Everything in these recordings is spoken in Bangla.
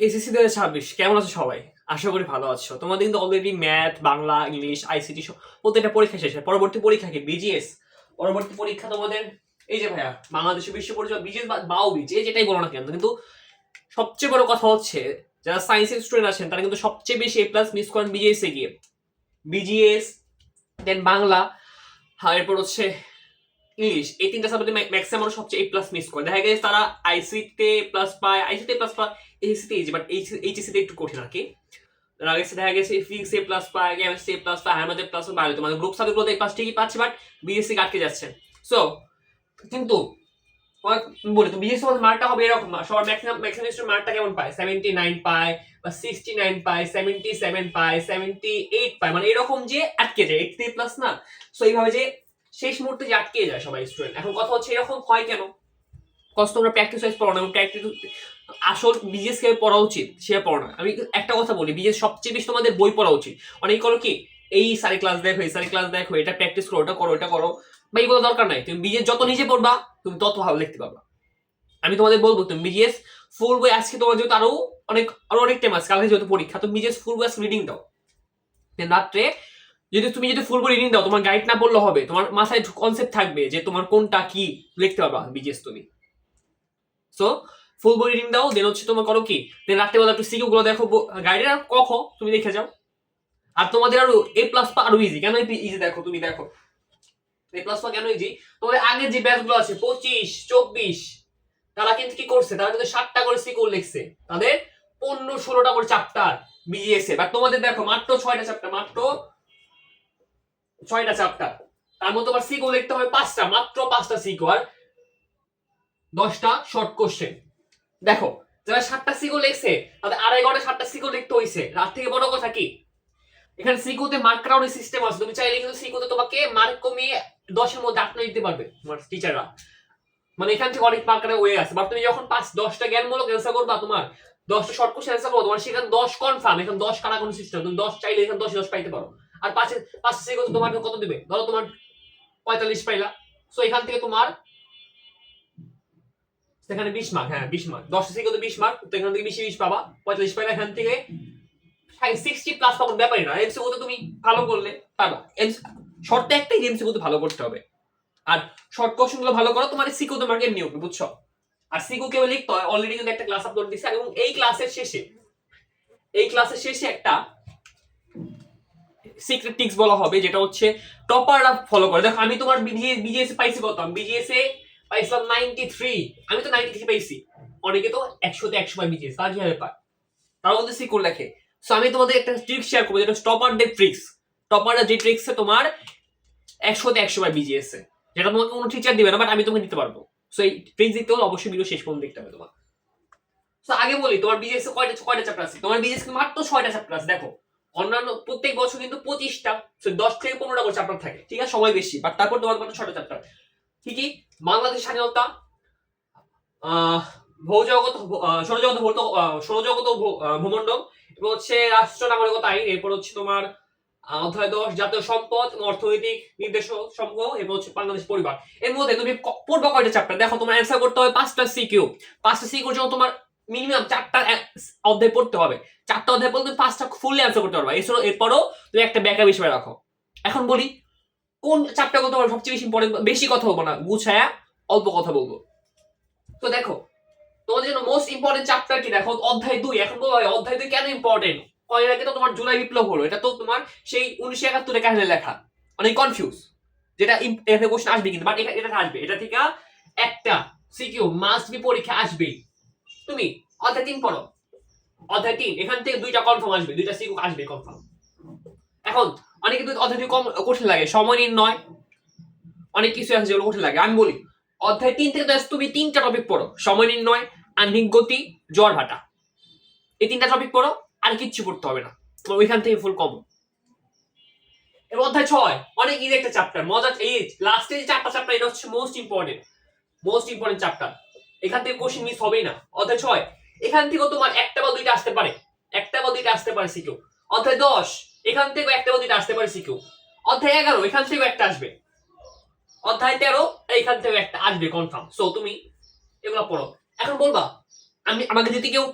এসএসসি 2026 কেমন আছো সবাই? আশা করি ভালো আছো। তোমাদের কিন্তু already math, Bangla, English, ICT প্রত্যেকটা পরীক্ষা শেষ। পরবর্তী পরীক্ষা কি? বিজিএস। পরবর্তী পরীক্ষা তোমাদের এই যে ভাইয়া বাংলাদেশের বিশ্ব পরিচয় বিজিএস বা বাউবি যেটাই বলো না কেন, কিন্তু সবচেয়ে বড় কথা হচ্ছে যারা সায়েন্সের স্টুডেন্ট আছেন তারা কিন্তু সবচেয়ে বেশি এ প্লাস মিস করেন বিজিএস এ গিয়ে। বিজিএস, দেন বাংলা, এরপর হচ্ছে ইংলিশ। এই তিনটা সাবজেক্টে ম্যাক্সিমাম সবচেয়ে এ প্লাস মিস করে। দেখা গেছে তারা আইসিতে প্লাস পায়, আইসিতে প্লাস পায়, এইচএসসিতে ইজি, বাট এইচএসসিতে একটু কঠিন আর কি। দেখা গেছে ফিজিক্স এ প্লাস পায়, কেমিস্ট্রি এ প্লাস পায়, হায়ার প্লাস পায়, তোমাদের গ্রুপ সাবজেক্টগুলোতে এ প্লাস ঠিকই পাচ্ছে, বাট বিএসসি আটকে যাচ্ছে। সো কিন্তু বলি তো বিএসসি মধ্যে মার্কটা হবে এরকম না। সবার ম্যাক্সিমাম ম্যাক্সিমাম মার্কটা কেমন পায়? 79 পায় বা 69 পায়, 77 পায়, 78 পায়, মানে এরকম যে আটকে যায় 83 প্লাস না। সো এইভাবে যে শেষ মুহূর্তে যে আটকে যায় সবাই স্টুডেন্ট। এখন কথা হচ্ছে এরকম হয় কেন? কষ্ট তোমরা প্র্যাকটিস ওয়াইজ পড়ো না, প্র্যাকটিস আসল বিজনেস কে পড়া উচিত সে পড়ো না। আমি একটা কথা বলি, বিজনেস সবচেয়ে বেশি তোমাদের বই পড়া উচিত। অনেক করো কি এই সারি ক্লাস দেখো, এই সারি ক্লাস দেখো, এটা প্র্যাকটিস করো, এটা করো, এটা করো, বা এগুলো দরকার নাই। তুমি বিজনেস যত নিজে পড়বা তুমি তত ভালো লিখতে পারবা। আমি তোমাদের বলবো তুমি বিজনেস ফুল বই, আজকে তোমার যেহেতু আরো অনেক টাইম আছে, কালকে যেহেতু পরীক্ষা, তুমি বিজনেস ফুল বই রিডিং দাও। রাত্রে যদি ফুল বই রিডিং দাও, তোমার গাইড না পড়লে হবে, তোমার মাথায় কনসেপ্ট থাকবে যে তোমার কোনটা কি লিখতে পারবা বিজনেস তুমি। সো ফুল বই রিডিং দাও, দেন হচ্ছে তোমার করো কি, দেন রাত্রেবেলা একটু সিকিউ গুলো দেখো, গাইডের আর তুমি দেখে যাও। আর তোমাদের আরো এ প্লাস পা আরো ইজি। কেন ইজি দেখো, তুমি দেখো এ প্লাস পা কেন ইজি। তোমাদের আগের যে ব্যাচ গুলো আছে 25, 24, তারা কিন্তু কি করছে, তারা কিন্তু 7টা করে সিকিউ লিখছে, তাদের 15-16টা করে চ্যাপ্টার বিজিএস এ। বাট তোমাদের দেখো মাত্র 6টা চ্যাপ্টার, মাত্র 6টা চ্যাপ্টার, তার মধ্যে তোমার সিকিউ লিখতে হবে 5টা, মাত্র 5টা সিকিউ আর 10টা শর্ট কোশ্চেন। দেখো যারা 7টা সিকিউ লিখছে তাদের আড়াই ঘন্টা 7টা সিকিউ লিখতে হইছে। তার থেকে বড় কথা কি, এখানে সিকিউতে মার্ক কাউন্টের সিস্টেম আছে। তুমি চাইলে কিন্তু সিকিউতে তোমাকে মার্ক কমিয়ে 10-এর মধ্যে 8 দিতে পারবে তোমার টিচাররা। মানে এখান থেকে অনেক মার্ক কাটার ওয়ে আছে। বাট তুমি যখন 10টা জ্ঞানমূলক অ্যান্সার করবা, তোমার 10টা শর্ট কোশ্চেন অ্যান্সার করবা, তোমার সেখানে 10 কনফার্ম। এখানে 10 কাটা কোনো সিস্টেম, তুমি 10 চাইলে এখানে 10 পাইতে পারো। আর 5 সিকিউতে তোমার কত দিবে? ধরো তোমার 45 পাইলা, সো এখান থেকে তোমার সেখানে 20 মার্ক, হ্যাঁ 20 মার্ক, 10 থেকে 20 মার্ক, তো এখান থেকে 20 পাবা, 45 পাইলা, এখান থেকে 60 প্লাস পাবো, ব্যাপারই না। এমসিকিউ তে তুমি ভালো করলে পারবা। শর্তে একটাই, এমসিকিউ তে ভালো করতে হবে। আর শর্ট কোশ্চেন গুলো ভালো করো, তোমার সিকিউ তে মার্ক এমনি হবে, বুঝছো? আর সিকিউ কেবল লিখতে হয়। অলরেডি কিন্তু একটা ক্লাস আপলোড দিছি, এবং এই ক্লাসের শেষে একটা সিক্রেট টিক্স বলা হবে, যেটা হচ্ছে টপাররা ফলো করে। দেখো আমি তোমার বিজিএস পাইছি কত? বিজিএস এ পাইছিলাম 93, আমি তো 93 পাইছি। অনেকে তো 100-তে 100 পায় বিজিএস, তারা কিভাবে পায়? তারাও কিন্তু সিকিউর লেখে। সো আমি তোমাদের একটা ট্রিক্স শেয়ার করবো, যেটা টপারদের ট্রিক্স। টপাররা যে ট্রিক্সে তোমার 100-তে 100 পায় বিজিএস এ, যেটা তোমাকে কোনো টিচার দিবে না, বাট আমি তোমাকে দিতে পারবো। সো এই ট্রিক্স দিতে হলে অবশ্যই ভিডিও শেষ পর্যন্ত দেখতে হবে তোমার। সো আগে বলি, তোমার বিজিএস এ কয়টা চ্যাপ্টার আছে? তোমার বিজিএস মাত্র 6টা চ্যাপ্টার আছে। দেখো অন্যান্য প্রত্যেক বছর কিন্তু 25টা, 10 থেকে 15টা করে চ্যাপ্টার থাকে, ঠিক আছে, সময় বেশি, বাট তারপর তোমার মাত্র 6টা চ্যাপ্টার। ঠিকই বাংলাদেশ স্বাধীনতা, ভৌজগত, সৌরজগত ভূমণ্ডল, এরপর হচ্ছে রাষ্ট্র নাগরিকতা আইন, এরপর হচ্ছে তোমার অধ্যায় 10 জাতীয় সম্পদ, অর্থনৈতিক নির্দেশ সমূহ, এরপর হচ্ছে বাংলাদেশ পরিবার। এর মধ্যে তুমি পড়বা কয়টা চ্যাপ্টার? দেখো তোমার অ্যান্সার করতে হবে 5টা সিকিউ। 5টা সিকিউর জন্য তোমার মিনিমাম 4টা অধ্যায় পড়তে হবে। 4টা অধ্যায় পড়লে তুমি 5টা ফুললি অ্যান্সার করতে পারবা। এরপরও তুমি একটা ব্যাকআপ হিসেবে রাখো। এখন বলি কোন চ্যাপ্টারগুলো তোমার সবচেয়ে বেশি ইম্পর্টেন্ট। বেশি কথা বলবো না, গুছায়া অল্প কথা বলবো। তো দেখো তোমাদের জন্য মোস্ট ইম্পর্টেন্ট চ্যাপ্টার কি? দেখো অধ্যায় 2। এখন বলো অধ্যায় 2 কেন ইম্পর্টেন্ট? কয়েক আগে তো তোমার জুলাই বিপ্লব হলো, এটা তো তোমার সেই 1971 কাহিনী লেখা, অনেক কনফিউজ। যেটা এখানে কোশ্চেন আসবে কিন্তু, বাট এটা আসবে, এটা থেকে একটা সিকিউ মাস্ট বি পরীক্ষা আসবেই। তুমি অধ্যায় 3 পড়ো, অধ্যায় 3 এখান থেকে 2টা কনফার্ম আসবে, 2টা সিকিউ আসবে কনফার্ম। এখন অনেকে অধ্যায় 2 কম কঠিন লাগে, সময় নির্ণয়, অনেক কিছু আছে যেগুলো কঠিন লাগে। আমি বলি অধ্যায় 3 থেকে তুমি 3টা টপিক পড়ো, সময় নির্ণয়, আহ্নিক গতি, জ্বর ভাটা, এই 3টা টপিক পড়ো, আর কিচ্ছু পড়তে হবে না, তোমার ওইখান থেকে ফুল কমন। এবার অধ্যায় 6 অনেক ইজি একটা চ্যাপ্টার, মজা। এই লাস্টে যে 4টা চ্যাপ্টার, এটা হচ্ছে মোস্ট ইম্পর্টেন্ট চ্যাপ্টার। এখান থেকে কোশ্চেন মিস হবেই না। অধ্যায় 6 এখান থেকে তোমার একটা বা দুইটা আসতে পারে, সিকিউ। অধ্যায় 10 এখান থেকে একটা বা দুইটা আসতে পারে সিকিউ। অধ্যায় 11 এখান থেকে একটা আসবে। অধ্যায় 13 এইখান থেকে একটা আসবে কনফার্ম। সো তুমি এগুলো পড়ো। এখন বলবা আমাকে যদি কেউ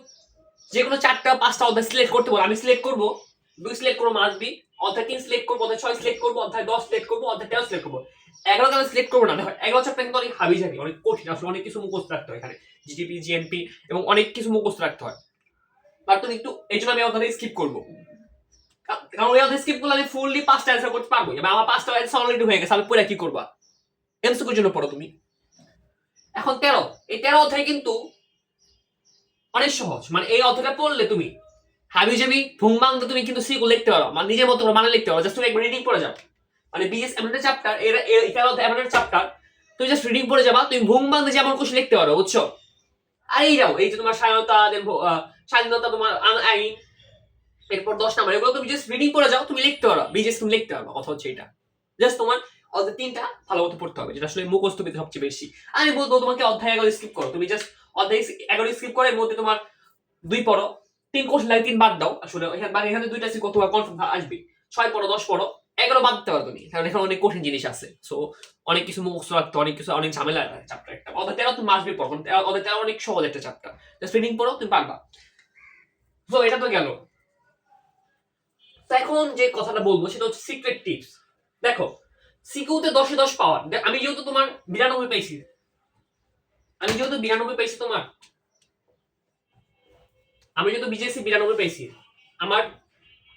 যে কোনো 4টা-5টা অধ্যায় সিলেক্ট করতে বলো, আমি সিলেক্ট করবো, 2 সিলেক্ট করবো মাস্ট বি, অধ্যায় 3 সিলেক্ট করবো, অধ্যায় 6 সিলেক্ট করবো, অধ্যায় 10 সিলেক্ট করবো, অধ্যায় 13 সিলেক্ট করবো। 11 আমি সিলেক্ট করবো না। দেখো 11 চ্যাপ্টার কিন্তু অনেক হাবিজাবি, অনেক কঠিন, আসলে অনেক কিছু মুখস্থ রাখতে হয় এখানে, জিডিপি, জিএনপি এবং অনেক কিছু মুখস্থ রাখতে হয়। বাট তুমি একটু, এই জন্য আমি অধ্যায় স্কিপ করবো, কারণ ওই অধ্যায় স্কিপ করলে আমি ফুললি 5টা অ্যান্সার করতে পারবো, এবার আমার 5টা অ্যান্সার অলরেডি হয়ে গেছে, আমি পড়ে কি করবা? এমসিকিউর জন্য পড়ো তুমি। এখন 13, এই 13 অধ্যায় কিন্তু অনেক সহজ, মানে এই অধ্যায়টা পড়লে তুমি হাবিজাবি ভুংবাংতে তুমি কিন্তু সিকিউ লিখতে পারো, মানে নিজের মতো করে মানে লিখতে পারো, জাস্ট তুমি একবার রিডিং পড়ে যাও। মানে বিএস এমন একটা চ্যাপ্টার, এটা এমন একটা চ্যাপ্টার, তুমি জাস্ট রিডিং পড়ে যাবা, তুমি ভুংবাংতে যেমন কোশ্চেন লিখতে পারো, বুঝছো? আর এই যাও, এই যে তোমার স্বাধীনতা, স্বাধীনতা, তোমার আইন, এরপর 10 নাম্বার, এগুলো তুমি জাস্ট রিডিং পড়ে যাও, তুমি লিখতে পারো, বিজেস তুমি লিখতে পারো। কথা হচ্ছে এটা, জাস্ট তোমার অধ্যায় 3টা ভালো মতো পড়তে হবে, যেটা আসলে মুখস্থ বিদ্যা সবচেয়ে বেশি। আমি বলবো তোমাকে অধ্যায় 11 স্কিপ করো, তুমি জাস্ট অধ্যায় 11 স্কিপ করে এর মধ্যে তোমার 2 পড়ো, 3 কোশ্চেন লাগে 3 বাদ দাও, আসলে এখানে 2টা সিকিউ তোমার কনফার্ম আসবে। 6 পড়ো, 10 পড়ো, 11 বাদ দিতে পারো তুমি, কারণ এখানে অনেক কঠিন জিনিস আছে। সো অনেক কিছু মুখস্থ রাখতে, অনেক কিছু, অনেক ঝামেলা চ্যাপ্টার একটা। অধ্যায় 13 তুমি মাসবি পড়ো, অধ্যায় 13 অনেক সহজ একটা চ্যাপ্টার, জাস্ট রিডিং পড়ো, তুমি পারবা। তো এটা তো গেল। তো এখন যে কথাটা বলবো সেটা হচ্ছে সিক্রেট টিপস। দেখো সিকিউতে 10-এ 10 পাওয়ার, আমি যেহেতু তোমার 92 পাইছি, তোমার, আমি যেহেতু বিজেসি 92 পাইছি, আমার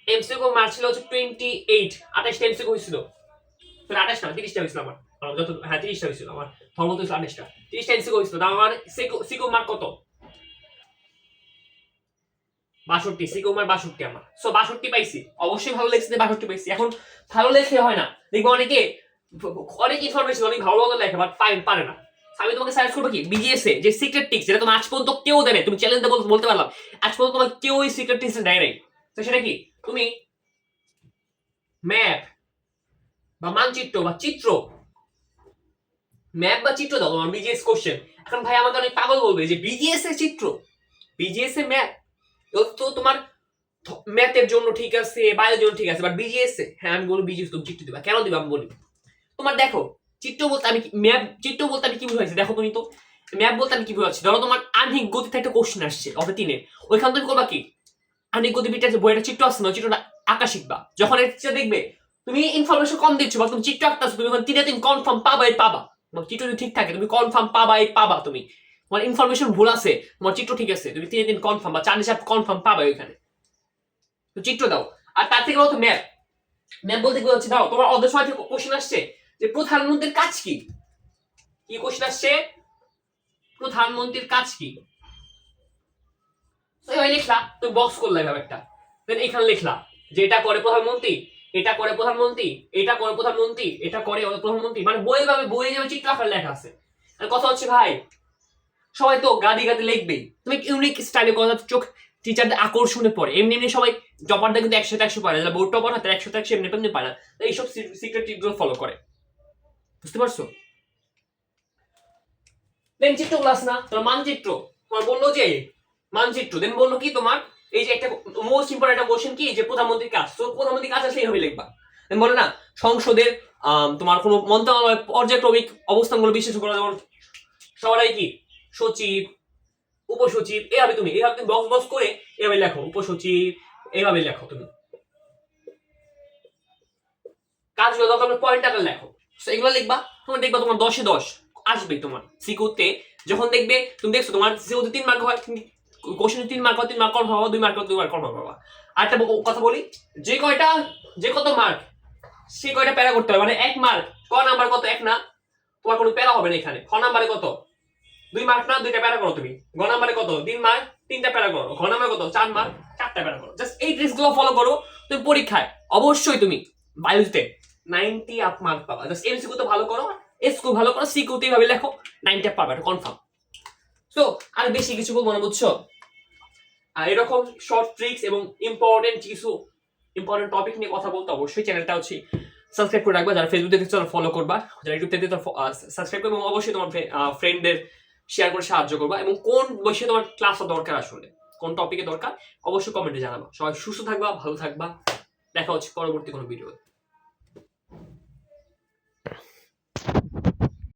এমসিকিউ মার্ক ছিল হচ্ছে 28, 28টা এমসিকিউ হয়েছিল, 28 না 30টা হয়েছিল আমার, যত, হ্যাঁ 30টা হয়েছিল আমার, ধর্ম তো 28টা, 30টা এমসিকিউ হয়েছিল, আমার সিকিউ মার্ক কত? 62, সিকিউ মার্ক 62 আমার। সো 62 পাইছি, অবশ্যই ভালো লেগেছে যে 62 পাইছি। এখন ভালো লেখলে হয় না, দেখবো অনেকে অনেক ইনফরমেশন অনেক ভালো ভালো লেখে, বাট পারে না। আমি তোমাকে সাজেস্ট করবো কি, বিজিএস এ যে সিক্রেট টিপস, যেটা তোমার আজ পর্যন্ত কেউ দেয়, তুমি চ্যালেঞ্জ বলতে পারলাম আজ পর্যন্ত তোমার কেউ এই সিক্রেট টিপস দেয় নাই। তো সেটা কি, তুমি ম্যাপ বা মানচিত্র বা চিত্র, ম্যাপ বা চিত্র দাও তোমার বিজিএস কোশ্চেন। এখন ভাই আমাকে অনেক পাগল বলবে যে বিজিএস এর চিত্র, বিজিএস এর ম্যাপ, তো তোমার ম্যাথের জন্য ঠিক আছে, বায়োর জন্য ঠিক আছে, বাট বিজিএস এ, হ্যাঁ আমি বলবো বিজিএস তুমি চিত্র দিবা, কেন দিবা আমি বলি। তোমার দেখো চিত্র বলতে আমি ম্যাপ, চিত্র বলতে আমি কি বুঝাইছি দেখো তুমি তো, ম্যাপ বলতে আমি কি বুঝাচ্ছি, ধরো তোমার আহ্নিক গতিতে একটা কোশ্চেন আসছে অর্থাৎ 3-এ, ওইখান তুমি করবা কি, আহ্নিক গতিবিদ্যার যে বইটা চিত্র আসছে না, চিত্রটা আঁকা শিখবা। যখন এটা দেখবে তুমি ইনফরমেশন কম দিচ্ছ বা তুমি চিত্র আঁকতেছো, তুমি 3-এ তুমি কনফার্ম পাবা, তোমার চিত্র যদি ঠিক থাকে তুমি কনফার্ম পাবা, তুমি তোমার ইনফরমেশন ভুল আছে, তোমার চিত্র ঠিক আছে, তুমি 3-এ কনফার্ম বা 4 হিসাব কনফার্ম পাবা ওইখানে। তো চিত্র দাও। আর তার থেকে বলতো ম্যাপ, ম্যাপ বলতে কি হচ্ছে, দাও তোমার অর্ধ সময় থেকে কোশ্চেন আসছে যে প্রধানমন্ত্রীর কাজ কি, কি কোশ্চেন আসছে, প্রধানমন্ত্রীর কাজ কি, তো এভাবে লিখলা, তুমি বক্স করলা এভাবে একটা, দেন এখানে লিখলা যে এটা করে প্রধানমন্ত্রী, এটা করে প্রধানমন্ত্রী, এটা করে প্রধানমন্ত্রী, এটা করে প্রধানমন্ত্রী, মানে বইয়ে যাবে চিত্র আকারে লেখা আছে। আর কথা হচ্ছে ভাই সবাই তো গাদি লিখবেই, তুমি ইউনিক স্টাইলে কথা, চোখ টিচারদের আকর্ষণে পড়ে, এমনি সবাই টপারদের কিন্তু 100-100 পারে, যারা বোর্ড টপার হয় তারা 100-100 এমনি পায় না, এইসব সিক্রেট টিপগুলো ফলো করে, বুঝতে পারছো? দেন চিত্র ক্লাস না, তোমার মানচিত্র, তোমার বললো যে মানচিত্র, দেন বললো কি তোমার এই যে একটা মোস্ট ইম্পর্টেন্ট একটা কোশ্চেন কি, যে প্রধানমন্ত্রীর কাজ, তো প্রধানমন্ত্রীর কাজ আসলে এইভাবে লিখবা। দেন বলে না সংসদের তোমার কোনো মন্ত্রণালয় পর্যায়ক্রমিক অবস্থানগুলো বিশ্লেষণ করা, যেমন সবাই কি সচিব, উপসচিব, এইভাবে তুমি বক্স করে এভাবে লেখো, উপসচিব, এইভাবে লেখো তুমি কাজগুলো, তখন পয়েন্ট আকারে লেখো, এগুলো লিখবা, তোমার দেখবা তোমার 10-এ 10 আসবে তোমার সিকিউতে। যখন দেখবে তুমি দেখছো তোমার সিকিউতে 3 মার্ক হয়, কোশ্চেনে 3 মার্ক হয়, 3 মার্ক কম হওয়া, 2 মার্ক 2 মার্ক কম হওয়া। আরেকটা কথা বলি, যে কত মার্ক সে কয়টা প্যারা করতে হবে, মানে 1 মার্ক ক নাম্বার কত 1 না, তোমার কোনো প্যারা হবে না এখানে। খ নাম্বারে কত 2 মার্ক না, 2টা প্যারা করো তুমি। গ নাম্বারে কত 3 মার্ক, 3টা প্যারা করো। ঘ নাম্বারে কত 4 মার্ক, 4টা প্যারা করো। জাস্ট এই ট্রিক্সগুলো ফলো করো, তুমি পরীক্ষায় অবশ্যই তুমি বায়োলজিতে 90 আপ মার্ক পাবা। জাস্ট এমসিকিউ তো ভালো করো, এসকিউ ভালো করো, সিকিউ তে ভাবে লেখো, 90 পাবা, এটা কনফার্ম। সো আর বেশি কিছু বলবো না, বুঝছো? আর এরকম শর্ট ট্রিক্স এবং ইম্পর্টেন্ট টপিক নিয়ে কথা বলতে অবশ্যই চ্যানেলটা হচ্ছে সাবস্ক্রাইব করে রাখবা। যারা ফেসবুক দেখছো তারা ফলো করবা, যারা ইউটিউব দেখছো তারা সাবস্ক্রাইব করবে, এবং অবশ্যই তোমার ফ্রেন্ডদের শেয়ার করে সাহায্য করবা। এবং কোন বিষয়ে তোমার ক্লাস দরকার, আসলে কোন টপিকে দরকার, অবশ্যই কমেন্টে জানাবা। সবাই সুস্থ থাকবা, ভালো থাকবা, দেখা হচ্ছে পরবর্তী কোনো ভিডিও।